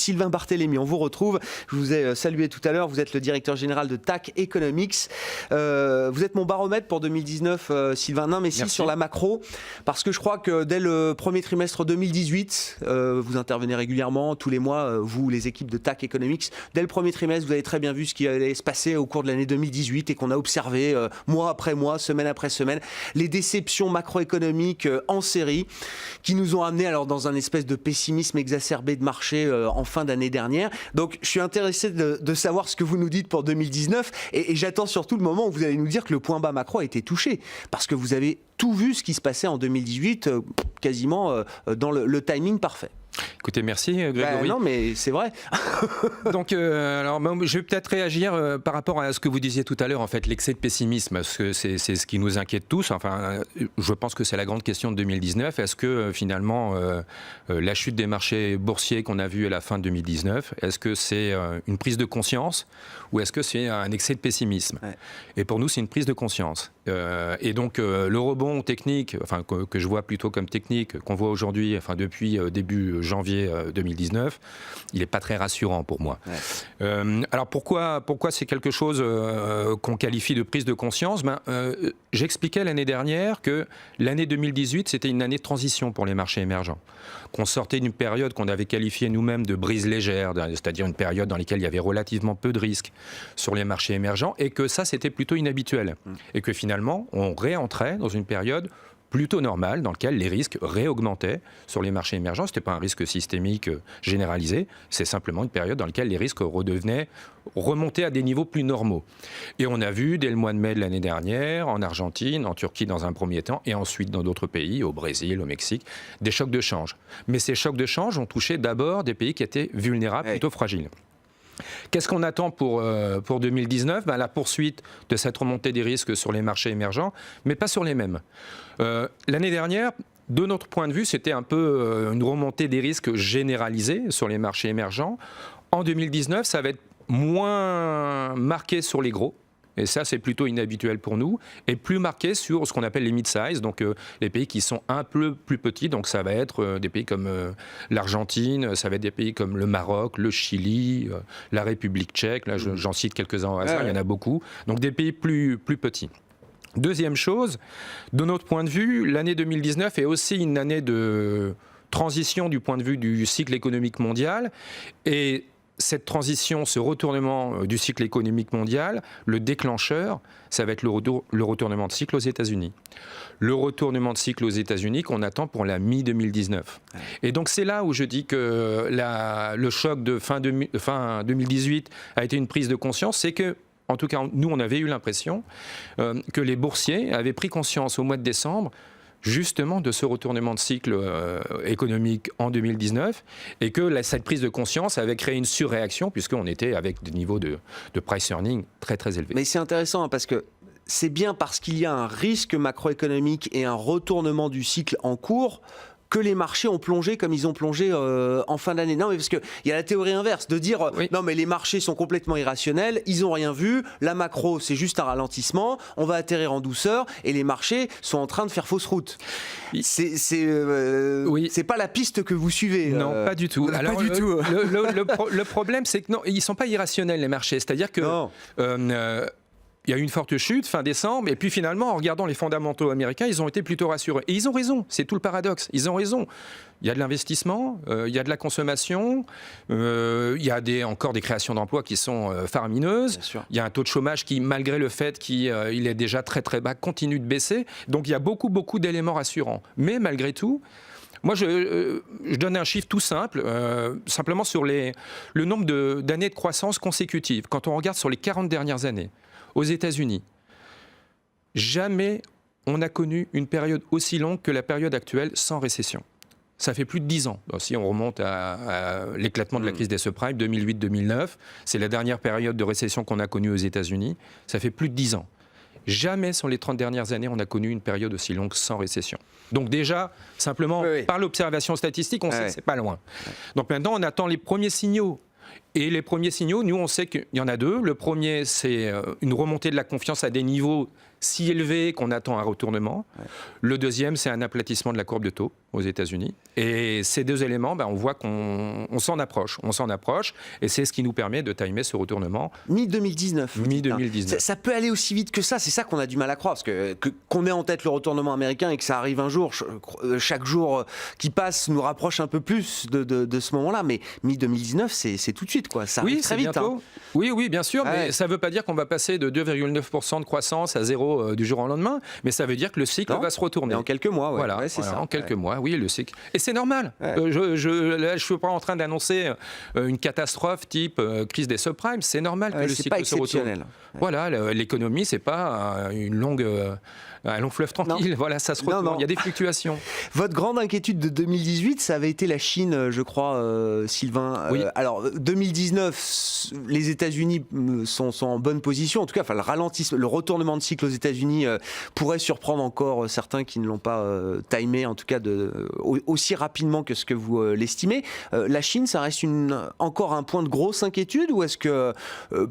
Sylvain Barthélémy, on vous retrouve. Je vous ai salué tout à l'heure. Vous êtes le directeur général de TAC Economics. Vous êtes mon baromètre pour 2019, Sylvain. Non, mais si, sur la macro, parce que je crois que dès le premier trimestre 2018, vous intervenez régulièrement, tous les mois, vous, les équipes de TAC Economics. Dès le premier trimestre, vous avez très bien vu ce qui allait se passer au cours de l'année 2018 et qu'on a observé mois après mois, semaine après semaine, les déceptions macroéconomiques en série qui nous ont amenés alors dans un espèce de pessimisme exacerbé de marché en fin d'année dernière. Donc je suis intéressé de savoir ce que vous nous dites pour 2019 et j'attends surtout le moment où vous allez nous dire que le point bas macro a été touché parce que vous avez tout vu ce qui se passait en 2018 quasiment dans le timing parfait. Écoutez, merci Grégory. Non, mais c'est vrai. Donc, alors, je vais peut-être réagir par rapport à ce que vous disiez tout à l'heure, en fait, l'excès de pessimisme, parce que c'est ce qui nous inquiète tous. Enfin, je pense que c'est la grande question de 2019. Est-ce que finalement, la chute des marchés boursiers qu'on a vue à la fin de 2019, est-ce que c'est une prise de conscience ou est-ce que c'est un excès de pessimisme ? Et pour nous, c'est une prise de conscience. Et donc, le rebond technique, enfin, que je vois plutôt comme technique, qu'on voit aujourd'hui, enfin, depuis début janvier 2019, il n'est pas très rassurant pour moi. Alors pourquoi c'est quelque chose qu'on qualifie de prise de conscience ? J'expliquais l'année dernière que l'année 2018, c'était une année de transition pour les marchés émergents. Qu'on sortait d'une période qu'on avait qualifiée nous-mêmes de brise légère, c'est-à-dire une période dans laquelle il y avait relativement peu de risques sur les marchés émergents, et que ça, c'était plutôt inhabituel. Et que finalement, on réentrait dans une période plutôt normal, dans lequel les risques réaugmentaient sur les marchés émergents. Ce n'était pas un risque systémique généralisé, c'est simplement une période dans laquelle les risques remontaient à des niveaux plus normaux. Et on a vu, dès le mois de mai de l'année dernière, en Argentine, en Turquie dans un premier temps, et ensuite dans d'autres pays, au Brésil, au Mexique, des chocs de change. Mais ces chocs de change ont touché d'abord des pays qui étaient vulnérables, plutôt fragiles. Qu'est-ce qu'on attend pour 2019 ? La poursuite de cette remontée des risques sur les marchés émergents, mais pas sur les mêmes. L'année dernière, de notre point de vue, c'était un peu une remontée des risques généralisée sur les marchés émergents. En 2019, ça va être moins marqué sur les gros. Et ça, c'est plutôt inhabituel pour nous, et plus marqué sur ce qu'on appelle les mid-size, donc les pays qui sont un peu plus petits. Donc ça va être des pays comme l'Argentine, ça va être des pays comme le Maroc, le Chili, la République tchèque. Là, j'en cite quelques-uns au hasard, il y en a beaucoup. Donc des pays plus petits. Deuxième chose, de notre point de vue, l'année 2019 est aussi une année de transition du point de vue du cycle économique mondial. Et cette transition, ce retournement du cycle économique mondial, le déclencheur, ça va être le retournement de cycle aux États-Unis. Le retournement de cycle aux États-Unis qu'on attend pour la mi-2019. Et donc c'est là où je dis que le choc de fin 2018 a été une prise de conscience, c'est que, en tout cas, nous, on avait eu l'impression que les boursiers avaient pris conscience au mois de décembre justement de ce retournement de cycle économique en 2019 et que cette prise de conscience avait créé une surréaction puisqu'on était avec des niveaux de price earning très très élevés. Mais c'est intéressant parce que c'est bien parce qu'il y a un risque macroéconomique et un retournement du cycle en cours que les marchés ont plongé comme ils ont plongé en fin d'année. Non, mais parce qu'il y a la théorie inverse, de dire non mais les marchés sont complètement irrationnels, ils n'ont rien vu, la macro c'est juste un ralentissement, on va atterrir en douceur et les marchés sont en train de faire fausse route. C'est pas la piste que vous suivez. Non, pas du tout. Alors, pas du tout. Le problème c'est que non, ils ne sont pas irrationnels les marchés, c'est-à-dire que il y a eu une forte chute fin décembre, et puis finalement, en regardant les fondamentaux américains, ils ont été plutôt rassurés. Et ils ont raison, c'est tout le paradoxe. Ils ont raison. Il y a de l'investissement, il y a de la consommation, il y a encore des créations d'emplois qui sont faramineuses. Il y a un taux de chômage qui, malgré le fait qu'il est déjà très très bas, continue de baisser. Donc il y a beaucoup d'éléments rassurants. Mais malgré tout, moi, je donne un chiffre tout simple, simplement sur le nombre d'années de croissance consécutives. Quand on regarde sur les 40 dernières années, aux États-Unis, jamais on n'a connu une période aussi longue que la période actuelle sans récession. Ça fait plus de 10 ans. Donc, si on remonte à l'éclatement de la crise des subprimes, 2008-2009, c'est la dernière période de récession qu'on a connue aux États-Unis. Ça fait plus de 10 ans. Jamais sur les 30 dernières années, on a connu une période aussi longue sans récession. Donc déjà, simplement, par l'observation statistique, on sait que c'est pas loin. Donc maintenant, on attend les premiers signaux. Et les premiers signaux, nous, on sait qu'il y en a deux. Le premier, c'est une remontée de la confiance à des niveaux si élevés qu'on attend un retournement. Le deuxième, c'est un aplatissement de la courbe de taux. aux États-Unis. Et ces deux éléments, on voit qu'on s'en approche. On s'en approche, et c'est ce qui nous permet de timer ce retournement. Mi-2019. Mi-2019. Ça peut aller aussi vite que ça, c'est ça qu'on a du mal à croire, parce qu'on ait en tête le retournement américain et que ça arrive un jour, chaque jour qui passe nous rapproche un peu plus de ce moment-là, mais mi-2019, c'est tout de suite, quoi. Ça arrive très vite. Bientôt. Oui, bien sûr, mais ça ne veut pas dire qu'on va passer de 2,9% de croissance à 0 du jour au lendemain, mais ça veut dire que le cycle va se retourner. Et en quelques mois, voilà, c'est ça. En quelques mois, oui, le cycle. Et c'est normal. Je ne suis pas en train d'annoncer une catastrophe type crise des subprimes. C'est normal que le cycle se retourne. Voilà, l'économie, c'est pas un long fleuve tranquille. Non. Voilà, ça se retourne. Il y a des fluctuations. Votre grande inquiétude de 2018, ça avait été la Chine, je crois, Sylvain. Oui. Alors, 2019, les États-Unis sont en bonne position. En tout cas, le retournement de cycle aux États-Unis pourrait surprendre encore certains qui ne l'ont pas timé, en tout cas aussi rapidement que ce que vous l'estimez. La Chine, ça reste encore un point de grosse inquiétude, ou est-ce que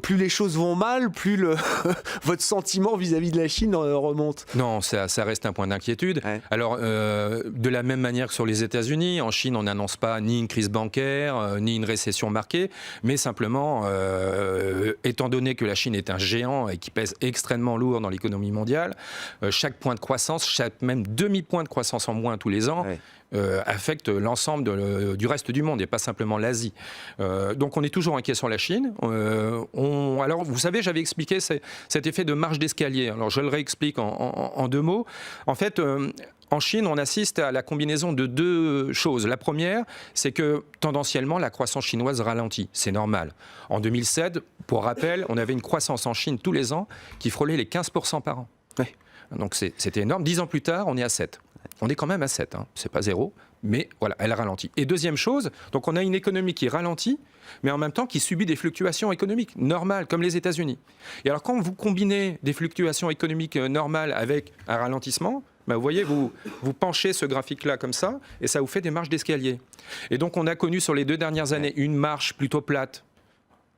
plus les choses vont mal, plus votre sentiment vis-à-vis de la Chine remonte ? Non, ça reste un point d'inquiétude. Ouais. Alors, de la même manière que sur les États-Unis, en Chine, on n'annonce pas ni une crise bancaire, ni une récession marquée, mais simplement, étant donné que la Chine est un géant et qui pèse extrêmement lourd dans l'économie mondiale, chaque point de croissance, chaque même demi-point de croissance en moins tous les ans, affecte l'ensemble du reste du monde et pas simplement l'Asie. Donc on est toujours inquiet sur la Chine. Alors vous savez, j'avais expliqué cet effet de marche d'escalier. Alors je le réexplique en deux mots. En fait, en Chine, on assiste à la combinaison de deux choses. La première, c'est que tendanciellement, la croissance chinoise ralentit. C'est normal. En 2007, pour rappel, on avait une croissance en Chine tous les ans qui frôlait les 15% par an. Ouais. Donc c'était énorme. 10 ans plus tard, on est à 7. On est quand même à 7, c'est pas 0, mais voilà, elle ralentit. Et deuxième chose, donc on a une économie qui ralentit, mais en même temps qui subit des fluctuations économiques normales, comme les États-Unis. Et alors quand vous combinez des fluctuations économiques normales avec un ralentissement, vous voyez, vous penchez ce graphique-là comme ça, et ça vous fait des marches d'escalier. Et donc on a connu sur les 2 dernières années une marche plutôt plate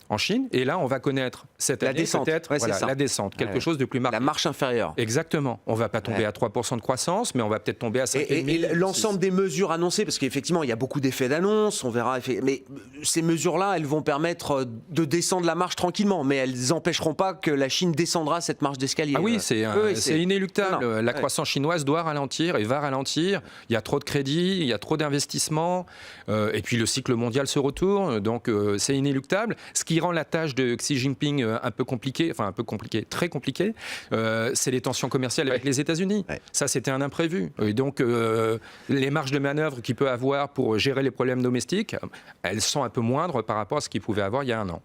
en Chine, et là on va connaître cette année peut-être la descente, quelque chose de plus marqué. La marche inférieure. Exactement. On ne va pas tomber à 3% de croissance, mais on va peut-être tomber à 5,5%. Et l'ensemble des mesures annoncées, parce qu'effectivement il y a beaucoup d'effets d'annonce, on verra, mais ces mesures-là, elles vont permettre de descendre la marche tranquillement, mais elles n'empêcheront pas que la Chine descendra cette marche d'escalier. Ah oui, c'est inéluctable. La croissance chinoise doit ralentir et va ralentir. Il y a trop de crédits, il y a trop d'investissements, et puis le cycle mondial se retourne, donc c'est inéluctable. Ce qui rend la tâche de Xi Jinping très compliquée, c'est les tensions commerciales avec les États-Unis. Ouais. Ça, c'était un imprévu. Et donc, les marges de manœuvre qu'il peut avoir pour gérer les problèmes domestiques, elles sont un peu moindres par rapport à ce qu'il pouvait avoir il y a un an.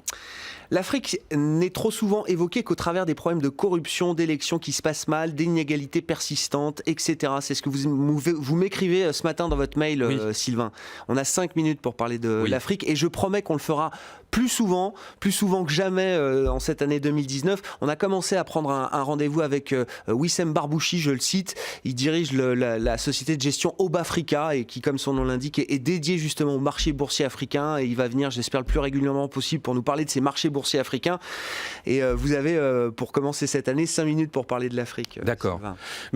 L'Afrique n'est trop souvent évoquée qu'au travers des problèmes de corruption, d'élections qui se passent mal, d'inégalités persistantes, etc. C'est ce que vous m'écrivez ce matin dans votre mail, Sylvain. On a 5 minutes pour parler de l'Afrique, et je promets qu'on le fera plus souvent que jamais en cette année 2019. On a commencé à prendre un rendez-vous avec Wissem Barbouchi, je le cite. Il dirige la société de gestion Obafrica, et qui, comme son nom l'indique, est dédié justement au marché boursier africain. Et il va venir, j'espère, le plus régulièrement possible pour nous parler de ces marchés boursiers africains. Et vous avez, pour commencer cette année, 5 minutes pour parler de l'Afrique. D'accord.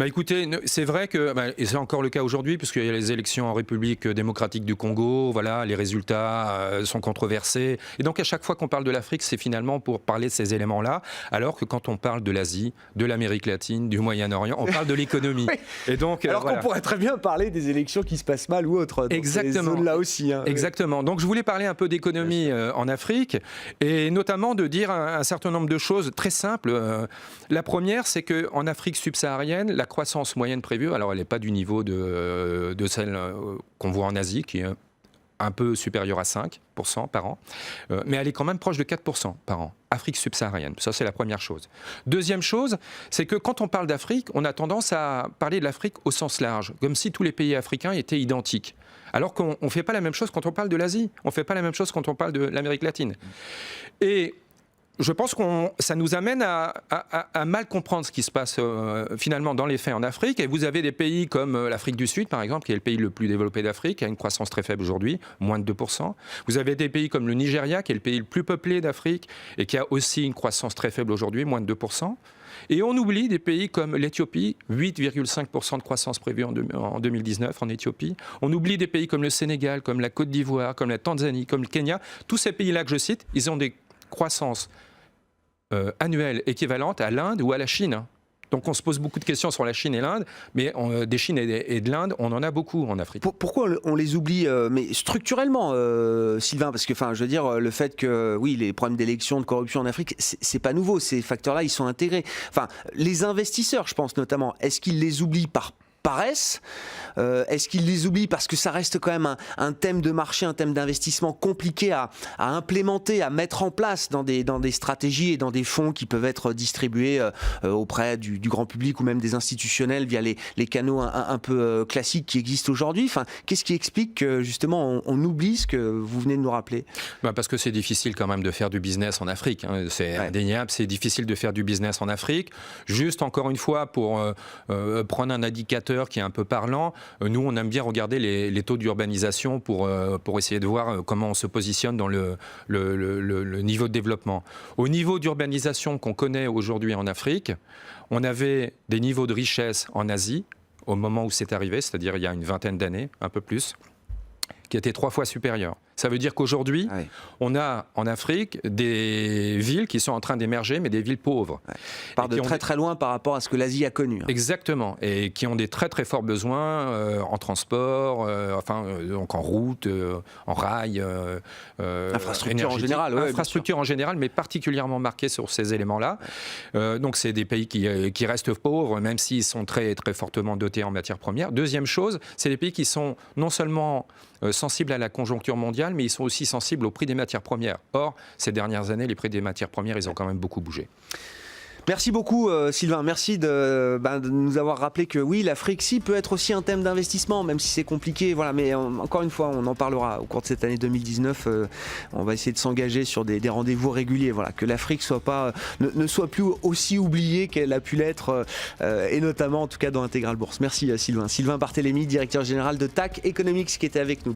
Écoutez, c'est vrai que, et c'est encore le cas aujourd'hui, puisqu'il y a les élections en République démocratique du Congo, voilà, les résultats sont controversés. Et donc à chaque fois qu'on parle de l'Afrique, c'est finalement pour parler de ces éléments-là, alors que quand on parle de l'Asie, de l'Amérique latine, du Moyen-Orient, on parle de l'économie. Et donc, alors qu'on pourrait très bien parler des élections qui se passent mal ou autres. Exactement. Ces zones-là aussi. Exactement. Donc je voulais parler un peu d'économie en Afrique, et notamment de dire un certain nombre de choses très simples. La première, c'est qu'en Afrique subsaharienne, la croissance moyenne prévue, alors elle n'est pas du niveau de celle qu'on voit en Asie, qui est un peu supérieure à 5% par an, mais elle est quand même proche de 4% par an. Afrique subsaharienne, ça c'est la première chose. Deuxième chose, c'est que quand on parle d'Afrique, on a tendance à parler de l'Afrique au sens large, comme si tous les pays africains étaient identiques. Alors qu'on ne fait pas la même chose quand on parle de l'Asie, on ne fait pas la même chose quand on parle de l'Amérique latine. Et je pense que ça nous amène à mal comprendre ce qui se passe finalement dans les faits en Afrique. Et vous avez des pays comme l'Afrique du Sud, par exemple, qui est le pays le plus développé d'Afrique, qui a une croissance très faible aujourd'hui, moins de 2%. Vous avez des pays comme le Nigeria, qui est le pays le plus peuplé d'Afrique et qui a aussi une croissance très faible aujourd'hui, moins de 2%. Et on oublie des pays comme l'Éthiopie, 8,5% de croissance prévue en 2019 en Éthiopie. On oublie des pays comme le Sénégal, comme la Côte d'Ivoire, comme la Tanzanie, comme le Kenya. Tous ces pays-là que je cite, ils ont des croissances annuelles équivalentes à l'Inde ou à la Chine. Donc on se pose beaucoup de questions sur la Chine et l'Inde, mais des Chines et de l'Inde, on en a beaucoup en Afrique. Pourquoi on les oublie, mais structurellement, Sylvain? Parce que, je veux dire, le fait que, oui, les problèmes d'élection, de corruption en Afrique, c'est pas nouveau. Ces facteurs-là, ils sont intégrés. Les investisseurs, je pense notamment, est-ce qu'ils les oublient par paresse? Est-ce qu'ils les oublient parce que ça reste quand même un thème de marché, un thème d'investissement compliqué à implémenter, à mettre en place dans des stratégies et dans des fonds qui peuvent être distribués auprès du grand public ou même des institutionnels via les canaux un peu classiques qui existent aujourd'hui? Qu'est-ce qui explique que justement on oublie ce que vous venez de nous rappeler? Parce que c'est difficile quand même de faire du business en Afrique, hein. C'est indéniable, c'est difficile de faire du business en Afrique. Juste encore une fois, pour prendre un indicateur qui est un peu parlant, nous on aime bien regarder les taux d'urbanisation pour essayer de voir comment on se positionne dans le niveau de développement. Au niveau d'urbanisation qu'on connaît aujourd'hui en Afrique, on avait des niveaux de richesse en Asie au moment où c'est arrivé, c'est-à-dire il y a une vingtaine d'années, un peu plus, qui étaient 3 fois supérieurs. Ça veut dire qu'aujourd'hui, on a en Afrique des villes qui sont en train d'émerger, mais des villes pauvres. Part de très très loin par rapport à ce que l'Asie a connu. Exactement, et qui ont des très très forts besoins en transport, donc en route, en rail, infrastructure en général. Infrastructure en général, mais particulièrement marquée sur ces éléments-là. Donc c'est des pays qui restent pauvres, même s'ils sont très très fortement dotés en matières premières. Deuxième chose, c'est des pays qui sont non seulement sensibles à la conjoncture mondiale, mais ils sont aussi sensibles au prix des matières premières. Or, ces dernières années, les prix des matières premières, ils ont quand même beaucoup bougé. Merci beaucoup Sylvain, merci de nous avoir rappelé que oui, l'Afrique peut être aussi un thème d'investissement, même si c'est compliqué, mais encore une fois, on en parlera au cours de cette année 2019, on va essayer de s'engager sur des rendez-vous réguliers, que l'Afrique ne soit plus aussi oubliée qu'elle a pu l'être, et notamment en tout cas dans Intégral Bourse. Merci Sylvain. Sylvain Barthélémy, directeur général de TAC Economics, qui était avec nous.